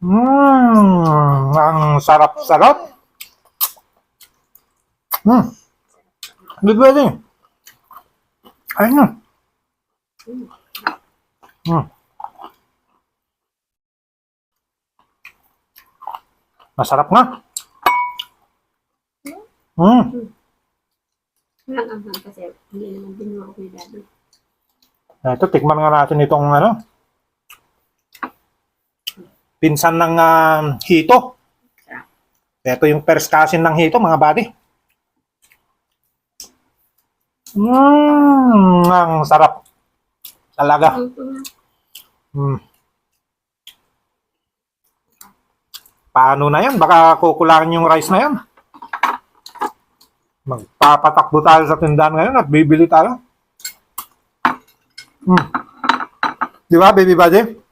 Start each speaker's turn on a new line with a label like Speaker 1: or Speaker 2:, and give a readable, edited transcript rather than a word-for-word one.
Speaker 1: Ang sarap-sarap. Hindi pwede. Ayun na. Masarap nga.
Speaker 2: Walang anghang kasi hindi naman binuha ko yung daddy.
Speaker 1: Ito, tikman nga natin itong pinsan ng hito. Ito yung first cousin ng hito, mga buddy. Ang sarap. Talaga. Paano na yan? Baka kukulangin yung rice na yan. Magpapatakbo tayo sa tindahan ngayon at bibili tayo. Di ba, baby buddy?